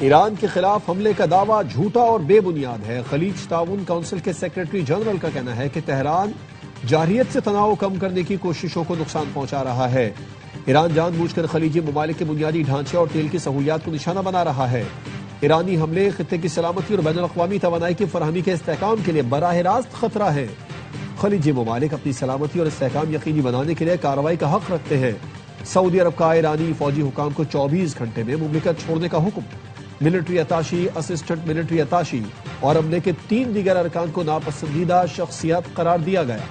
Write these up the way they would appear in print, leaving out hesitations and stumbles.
ایران کے خلاف حملے کا دعویٰ جھوٹا اور بے بنیاد ہے۔ خلیج تعاون کونسل کے سیکرٹری جنرل کا کہنا ہے کہ تہران جارحیت سے تناؤ کم کرنے کی کوششوں کو نقصان پہنچا رہا ہے۔ ایران جان بوجھ کر خلیجی ممالک کے بنیادی ڈھانچے اور تیل کی سہولیات کو نشانہ بنا رہا ہے۔ ایرانی حملے خطے کی سلامتی اور بین الاقوامی توانائی کی فراہمی کے استحکام کے لیے براہ راست خطرہ ہے۔ خلیجی ممالک اپنی سلامتی اور استحکام یقینی بنانے کے لیے کارروائی کا حق رکھتے ہیں۔ سعودی عرب کا ایرانی فوجی حکام کو 24 گھنٹے میں مملکت چھوڑنے کا حکم۔ ملٹری اتاشی، اسسٹنٹ ملٹری اتاشی اور عملے کے 3 دیگر ارکان کو ناپسندیدہ شخصیات قرار دیا گیا۔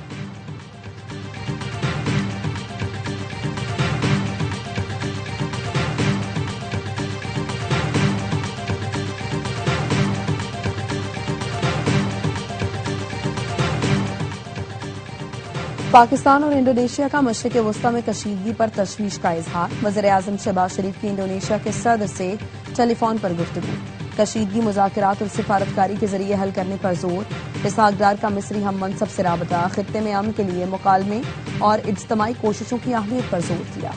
پاکستان اور انڈونیشیا کا مشرق وسطی میں کشیدگی پر تشویش کا اظہار۔ وزیر اعظم شہباز شریف کی انڈونیشیا کے صدر سے ٹیلی فون پر گفتگو۔ کشیدگی مذاکرات اور سفارتکاری کے ذریعے حل کرنے پر زور۔ اسحاق ڈار کا مصری ہم منصب سے رابطہ۔ خطے میں امن کے لیے مکالمے اور اجتماعی کوششوں کی اہمیت پر زور دیا۔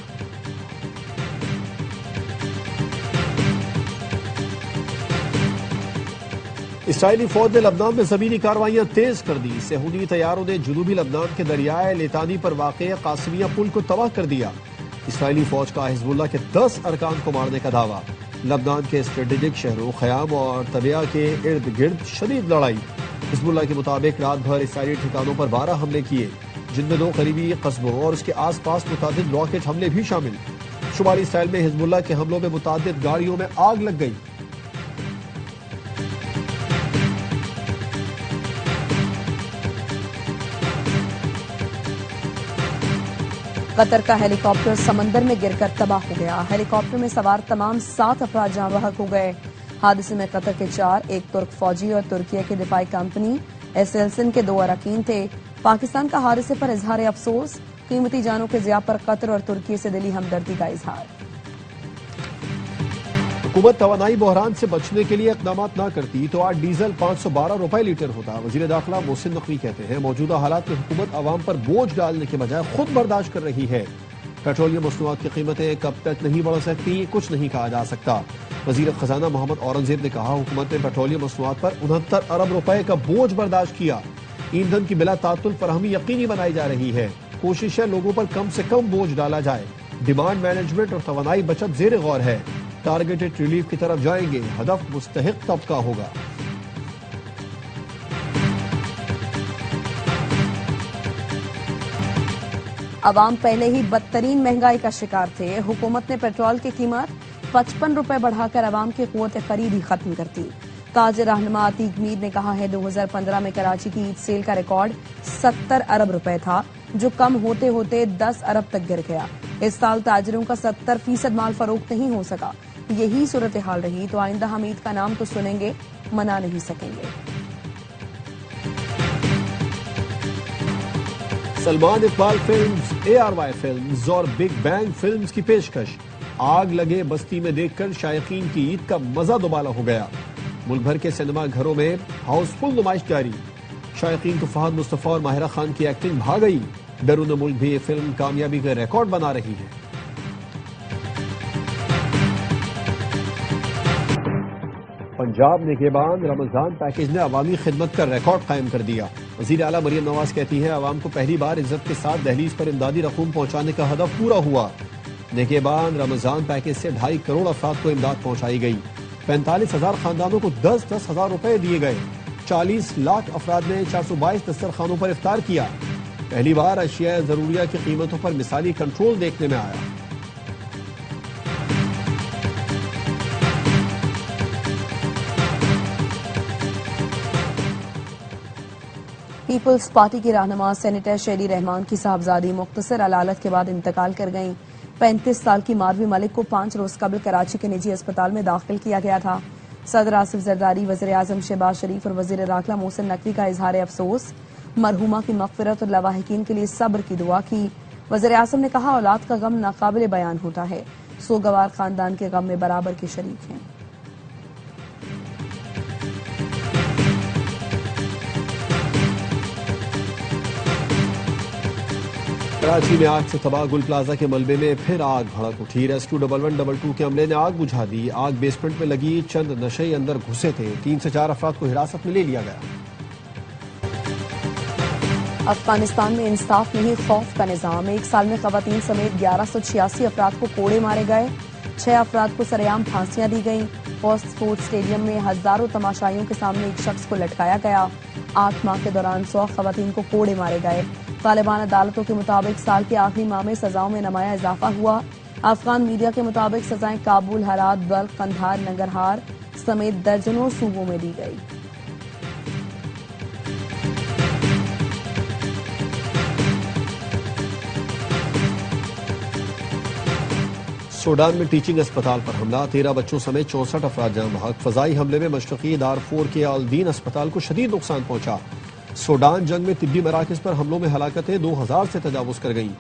اسرائیلی فوج نے لبنان میں زمینی کارروائیاں تیز کر دی۔ صہیونی طیاروں نے جنوبی لبنان کے دریائے لیتانی پر واقع قاسمیہ پل کو تباہ کر دیا۔ اسرائیلی فوج کا حزب اللہ کے 10 ارکان کو مارنے کا دعویٰ۔ لبنان کے اسٹریٹجک شہروں خیام اور طبیعہ کے ارد گرد شدید لڑائی۔ حزب اللہ کے مطابق رات بھر اسرائیلی ٹھکانوں پر 12 حملے کیے، جن میں 2 قریبی قصبوں اور اس کے آس پاس متعدد راکٹ حملے بھی شامل۔ شمالی اسرائیل میں حزب اللہ کے حملوں میں متعدد گاڑیوں میں آگ لگ گئی۔ قطر کا ہیلی کاپٹر سمندر میں گر کر تباہ ہو گیا۔ ہیلی کاپٹر میں سوار تمام 7 افراد جاں بحق ہو گئے۔ حادثے میں قطر کے 4، ایک ترک فوجی اور ترکیہ کی دفاعی کمپنی ایسلسن کے 2 اراکین تھے۔ پاکستان کا حادثے پر اظہار افسوس۔ قیمتی جانوں کے ضیاع پر قطر اور ترکیہ سے دلی ہمدردی کا اظہار۔ حکومت توانائی بحران سے بچنے کے لیے اقدامات نہ کرتی تو آج ڈیزل 512 روپے لیٹر ہوتا۔ وزیر داخلہ محسن نقوی کہتے ہیں موجودہ حالات میں حکومت عوام پر بوجھ ڈالنے کے بجائے خود برداشت کر رہی ہے۔ پیٹرولیم مصنوعات کی قیمتیں کب تک نہیں بڑھ سکتی کچھ نہیں کہا جا سکتا۔ وزیر خزانہ محمد اورنگزیب نے کہا حکومت نے پیٹرولیم مصنوعات پر 69 ارب روپے کا بوجھ برداشت کیا۔ ایندھن کی بلا تعطل فراہمی یقینی بنائی جا رہی ہے۔ کوشش ہے لوگوں پر کم سے کم بوجھ ڈالا جائے۔ ڈیمانڈ مینجمنٹ اور توانائی بچت زیر غور ہے۔ ٹارگیٹڈ ریلیف کی طرف جائیں گے، ہدف مستحق طبقہ ہوگا۔ عوام پہلے ہی بدترین مہنگائی کا شکار تھے۔ حکومت نے پیٹرول کی قیمت 55 روپے بڑھا کر عوام کی قوت خرید ہی ختم کر دی۔ تاجر رہنما عتیق میر نے کہا ہے 2015 میں کراچی کی عید سیل کا ریکارڈ 70 ارب روپے تھا، جو کم ہوتے ہوتے 10 ارب تک گر گیا۔ اس سال تاجروں کا 70% مال فروخت نہیں ہو سکا۔ یہی صورتحال رہی تو آئندہ ہم عید کا نام تو سنیں گے، منا نہیں سکیں گے۔ Salman Iqbal films, ARY films اور بگ بینگ فلمز کی پیشکش۔ آگ لگے بستی میں دیکھ کر شائقین کی عید کا مزہ دوبالا ہو گیا۔ ملک بھر کے سینما گھروں میں ہاؤس فل نمائش جاری۔ شائقین کو فہد مصطفیٰ اور ماہرہ خان کی ایکٹنگ بھا گئی۔ بیرون ملک بھی یہ فلم کامیابی کا ریکارڈ بنا رہی ہے۔ پنجاب نگہبان رمضان پیکیج نے عوامی خدمت کا ریکارڈ قائم کر دیا۔ وزیر اعلیٰ مریم نواز کہتی ہیں عوام کو پہلی بار عزت کے ساتھ دہلیز پر امدادی رقوم پہنچانے کا ہدف پورا ہوا۔ نگہبان رمضان پیکیج سے 2.5 کروڑ افراد کو امداد پہنچائی گئی۔ 45,000 خاندانوں کو 10-10 ہزار روپے دیے گئے۔ 40 لاکھ افراد نے 422 دسترخوانوں پر افطار کیا۔ پہلی بار اشیاء ضروریہ کی قیمتوں پر مثالی کنٹرول دیکھنے میں آیا۔ پیپلز پارٹی کی رہنما سینیٹر شیری رحمان کی صاحبزادی مختصر علالت کے بعد انتقال کر گئیں۔ 35 سال کی ماروی ملک کو 5 روز قبل کراچی کے نجی اسپتال میں داخل کیا گیا تھا۔ صدر آصف زرداری، وزیر اعظم شہباز شریف اور وزیر داخلہ محسن نقوی کا اظہار افسوس۔ مرحومہ کی مغفرت اور لواحقین کے لیے صبر کی دعا کی۔ وزیر اعظم نے کہا اولاد کا غم ناقابل بیان ہوتا ہے، سوگوار خاندان کے غم میں برابر کے شریک ہیں۔ کراچی میں آگ سے تباہ گل پلازا کے ملبے میں پھر آگ بھڑک اٹھی۔ ریسکیو 1122 کے عملے نے آگ بجھا دی۔ آگ بیسمنٹ میں لگی چند نشئی اندر گھسے تھے۔ 3 سے 4 افراد کو حراست میں لے لیا گیا۔ افغانستان میں انصاف نہیں خوف کا نظام۔ 1 سال میں خواتین سمیت 1186 افراد کو کوڑے مارے گئے، 6 افراد کو سرعام پھانسیاں دی گئیں۔ پوسٹ سپورٹس اسٹیڈیم میں ہزاروں تماشائیوں کے سامنے ایک شخص کو لٹکایا گیا۔ 8 ماہ کے دوران 100 خواتین کو کوڑے مارے گئے۔ طالبان عدالتوں کے مطابق سال کے آخری ماہ میں سزاؤں میں نمایاں اضافہ ہوا۔ افغان میڈیا کے مطابق سزائیں کابل، ہرات، بلخ، قندھار، ننگرہار سمیت درجنوں صوبوں میں دی گئی۔ سوڈان میں ٹیچنگ اسپتال پر حملہ، 13 بچوں سمیت 64 افراد جاں بحق۔ فضائی حملے میں مشرقی دارفور کے الدین اسپتال کو شدید نقصان پہنچا۔ سوڈان جنگ میں طبی مراکز پر حملوں میں ہلاکتیں 2000 سے تجاوز کر گئیں۔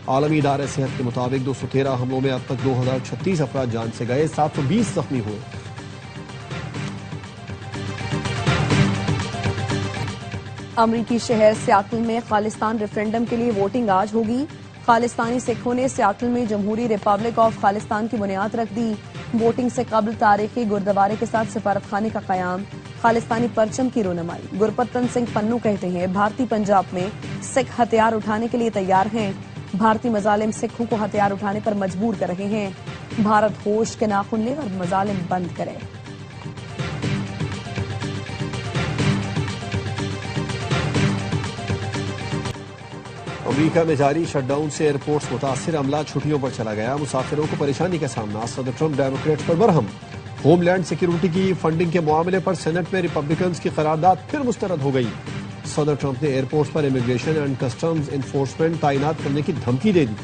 عالمی ادارہ صحت کے مطابق 213 حملوں میں اب تک 2036 افراد جان سے گئے، 720 زخمی ہوئے۔ امریکی شہر سیاٹل میں خالستان ریفرینڈم کے لیے ووٹنگ آج ہوگی۔ خالستانی سکھوں نے سیاٹل میں جمہوری ریپبلک آف خالستان کی بنیاد رکھ دی۔ ووٹنگ سے قبل تاریخی گردوارے کے ساتھ سفارت خانے کا قیام، خالستانی پرچم کی رونمائی۔ گرپتن سنگھ پنو کہتے ہیں بھارتی پنجاب میں سکھ ہتھیار اٹھانے کے لیے تیار ہیں۔ بھارتی مظالم سکھوں کو ہتھیار اٹھانے پر مجبور کر رہے ہیں۔ بھارت ہوش کے ناخن لے اور مظالم بند کرے۔ امریکہ میں جاری شٹ ڈاؤن سے ایئرپورٹس متاثر، عملہ چھٹیوں پر چلا گیا۔ مسافروں کو پریشانی کا سامنا، صدر ٹرمپ ڈیموکریٹس پر برہم۔ ہوم لینڈ سیکیورٹی کی فنڈنگ کے معاملے پر سینٹ میں ریپبلکنز کی قرارداد پھر مسترد ہو گئی۔ صدر ٹرمپ نے airports per immigration and customs enforcement تعینات کرنے کی دھمکی دے دی۔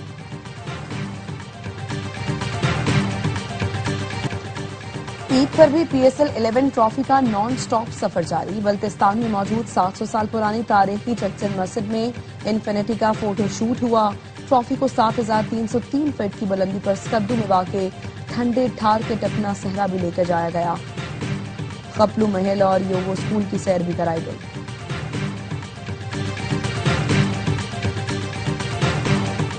عید پر بھی پی ایس ایل 11 ٹرافی کا نان سٹاپ سفر جاری۔ بلتستان میں موجود 700 سال پرانی تاریخی چچن مسجد میں انفینٹی کا فوٹو شوٹ ہوا۔ ٹرافی کو 7303 فٹ کی بلندی پر سکردو میں واقع ٹھنڈے ٹھار کے ٹپنا صحرا بھی لے کر جایا گیا۔ قپلو محل اور یوگو اسکول کی سیر بھی کرائی گئی۔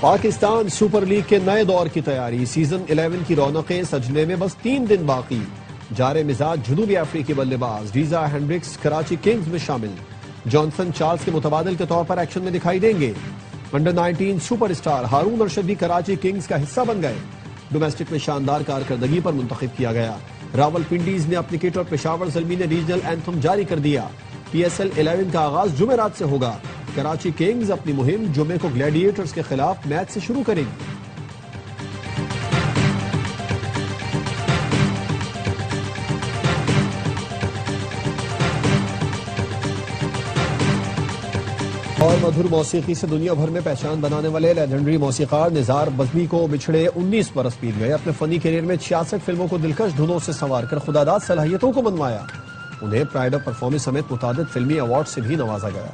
پاکستان سپر لیگ کے نئے دور کی تیاری، سیزن 11 کی رونقیں سجنے میں بس 3 دن باقی۔ جارے مزاج جنوبی افریقی بلے باز ریزا ہینڈرکس کراچی کنگز میں شامل، جانسن چارلز کے متبادل کے طور پر ایکشن میں دکھائی دیں گے۔ Under 19 super star Haroon Arshad بھی کراچی کنگز کا حصہ بن گئے۔ ڈومیسٹک میں شاندار کارکردگی پر منتخب کیا گیا۔ راول پنڈیز نے اپنی کٹ اور پشاور زلمی نے ریجنل اینتھم جاری کر دیا۔ پی ایس ایل 11 کا آغاز جمعرات سے ہوگا۔ کراچی کنگز اپنی مہم جمعے کو گلیڈیٹرز کے خلاف میچ سے شروع کریں گی۔ اور مدھر موسیقی سے دنیا بھر میں پہچان بنانے والے لیجنڈری موسیقار نزار بزمی کو بچھڑے 19 برس بیت گئے۔ اپنے فنی کیریئر میں 66 فلموں کو دلکش دھنوں سے سنوار کر خداداد صلاحیتوں کو منوایا۔ انہیں پرائڈ آف پرفارمنس سمیت متعدد فلمی ایوارڈ سے بھی نوازا گیا۔